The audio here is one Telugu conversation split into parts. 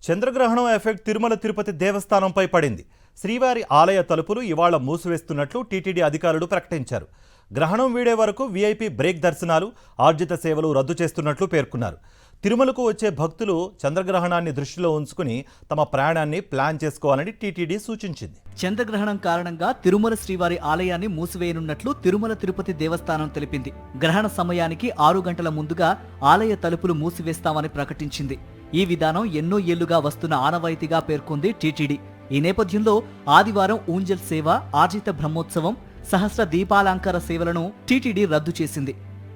చంద్రగ్రహణం ఎఫెక్ట్ తిరుమల తిరుపతి దేవస్థానంపై పడింది. శ్రీవారి ఆలయ తలుపులు ఇవాళ మూసివేస్తున్నట్లు టీటీడీ అధికారులు ప్రకటించారు. గ్రహణం వీడే వరకు వీఐపీ బ్రేక్ దర్శనాలు, ఆర్జిత సేవలు రద్దు చేస్తున్నట్లు పేర్కొన్నారు. తిరుమలకు వచ్చే భక్తులు చంద్రగ్రహణాన్ని దృష్టిలో ఉంచుకుని తమ ప్రయాణాన్ని ప్లాన్ చేసుకోవాలని టీటీడీ సూచించింది. చంద్రగ్రహణం కారణంగా తిరుమల శ్రీవారి ఆలయాన్ని మూసివేయనున్నట్లు తిరుమల తిరుపతి దేవస్థానం తెలిపింది. గ్రహణ సమయానికి 6 గంటల ముందుగా ఆలయ తలుపులు మూసివేస్తామని ప్రకటించింది. ఈ విధానం ఎన్నో ఏళ్లుగా వస్తున్న ఆనవాయితీగా పేర్కొంది టీటీడీ. ఈ నేపథ్యంలో ఆదివారం ఊంజల్ సేవ, ఆర్జిత బ్రహ్మోత్సవం, సహస్ర దీపాలంకార సేవలను టీటీడీ రద్దు చేసింది.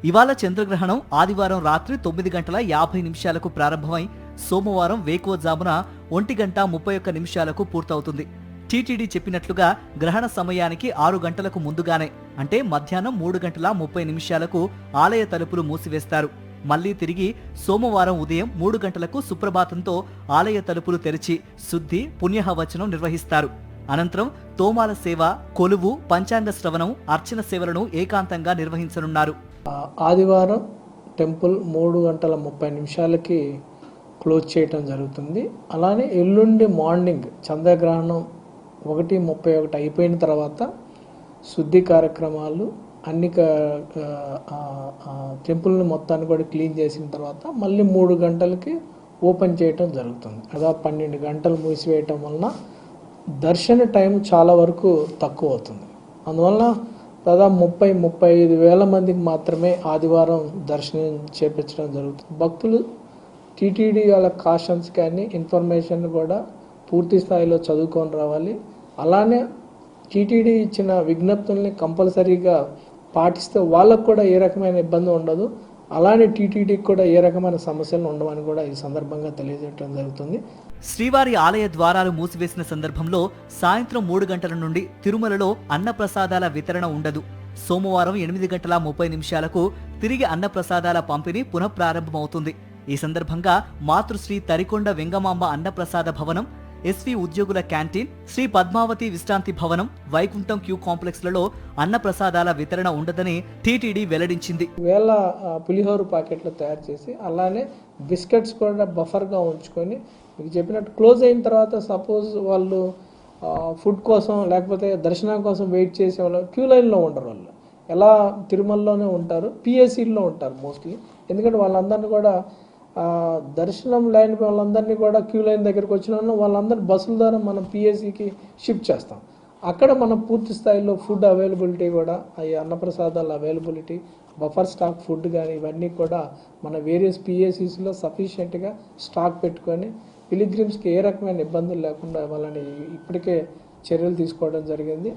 ఇవాళ చంద్రగ్రహణం ఆదివారం రాత్రి 9:50 ప్రారంభమై సోమవారం వేకువజామున 1:31 పూర్తవుతుంది. టీటీడీ చెప్పినట్లుగా గ్రహణ సమయానికి 6 గంటలకు ముందుగానే, అంటే మధ్యాహ్నం 3:30 ఆలయ తలుపులు మూసివేస్తారు. మళ్లీ తిరిగి సోమవారం ఉదయం 3 గంటలకు సుప్రభాతంతో ఆలయ తలుపులు తెరిచి శుద్ధి, పుణ్యహవచనం నిర్వహిస్తారు. అనంతరం తోమాల సేవ, కొలువు, పంచాంగ శ్రవణం, అర్చన సేవలను ఏకాంతంగా నిర్వహించనున్నారు. ఆదివారం టెంపుల్ 3:30 క్లోజ్ చేయటం జరుగుతుంది. అలానే ఎల్లుండి మార్నింగ్ చంద్రగ్రహణం 1:31 అయిపోయిన తర్వాత శుద్ధి కార్యక్రమాలు అన్ని టెంపుల్ని మొత్తాన్ని కూడా క్లీన్ చేసిన తర్వాత మళ్ళీ 3 గంటలకి ఓపెన్ చేయటం జరుగుతుంది. అదా 12 గంటలు మూసివేయటం వలన దర్శన టైం చాలా వరకు తక్కువ అవుతుంది. అందువలన దాదాపు 30-35 వేల మందికి మాత్రమే ఆదివారం దర్శనం చేపించడం జరుగుతుంది. భక్తులు టీటీడీ వాళ్ళ కాషన్స్ కానీ ఇన్ఫర్మేషన్ కూడా పూర్తి స్థాయిలో చదువుకొని రావాలి. అలానే టీటీడీ ఇచ్చిన విజ్ఞప్తుల్ని కంపల్సరీగా పాటిస్తే వాళ్ళకు కూడా ఏ రకమైన ఇబ్బంది ఉండదు. అలానే టీటీడీకి కూడా ఏ రకమైన సమస్యలు ఉండవని కూడా ఈ సందర్భంగా తెలియజేయడం జరుగుతుంది. శ్రీవారి ఆలయ ద్వారాలు మూసివేసిన సందర్భంలో సాయంత్రం 3 గంటల నుండి తిరుమలలో అన్నప్రసాదాల వితరణ ఉండదు. సోమవారం 8:30 తిరిగి అన్నప్రసాదాల పంపిణీ పునఃప్రారంభమవుతుంది. ఈ సందర్భంగా మాతృశ్రీ తరికొండ వెంగమాంబ అన్నప్రసాద భవనం, ఎస్వి ఉద్యోగుల క్యాంటీన్, శ్రీ పద్మావతి విశ్రాంతి భవనం, వైకుంఠం క్యూ కాంప్లెక్స్లలో అన్నప్రసాదాల వితరణ ఉండదని టీటీడీ వెల్లడించింది. వేల పులిహోర ప్యాకెట్లు తయారు చేసి అలానే బిస్కెట్స్ కూడా బఫర్గా ఉంచుకొని మీకు చెప్పినట్టు క్లోజ్ అయిన తర్వాత సపోజ్ వాళ్ళు ఫుడ్ కోసం లేకపోతే దర్శనం కోసం వెయిట్ చేసే వాళ్ళు క్యూ లైన్లో ఉండరు. వాళ్ళు ఎలా తిరుమలలోనే ఉంటారు, పిఎస్సీలో ఉంటారు మోస్ట్లీ. ఎందుకంటే వాళ్ళందరినీ కూడా దర్శనం లైన్ వాళ్ళందరినీ కూడా క్యూ లైన్ దగ్గరికి వచ్చిన వాళ్ళందరినీ బస్సుల ద్వారా మనం పిఎస్సికి షిఫ్ట్ చేస్తాం. అక్కడ మనం పూర్తి స్థాయిలో ఫుడ్ అవైలబిలిటీ కూడా, ఈ అన్నప్రసాదాల అవైలబిలిటీ, బఫర్ స్టాక్ ఫుడ్ కానీ ఇవన్నీ కూడా మన వేరియస్ పిఎస్సిస్లో సఫిషియెంట్గా స్టాక్ పెట్టుకొని పిలిగ్రిమ్స్కి ఏ రకమైన ఇబ్బందులు లేకుండా ఇవ్వాలని ఇప్పటికే చర్యలు తీసుకోవడం జరిగింది.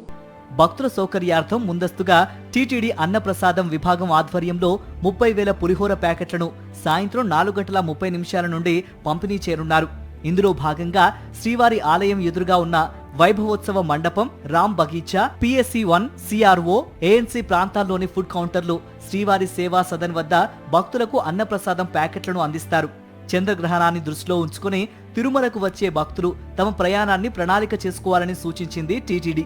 భక్తుల సౌకర్యార్థం ముందస్తుగా టీటీడీ అన్నప్రసాదం విభాగం ఆధ్వర్యంలో 30,000 పులిహోర ప్యాకెట్లను సాయంత్రం 4:30 నుండి పంపిణీ చేయనున్నారు. ఇందులో భాగంగా శ్రీవారి ఆలయం ఎదురుగా ఉన్న వైభవోత్సవ మండపం, Ram Bagicha, PSC 1, CRO, ANC ప్రాంతాల్లోని ఫుడ్ కౌంటర్లు, శ్రీవారి సేవా సదన్ వద్ద భక్తులకు అన్నప్రసాదం ప్యాకెట్లను అందిస్తారు. చంద్రగ్రహణాన్ని దృష్టిలో ఉంచుకుని తిరుమలకు వచ్చే భక్తులు తమ ప్రయాణాన్ని ప్రణాళిక చేసుకోవాలని సూచించింది టీటీడీ.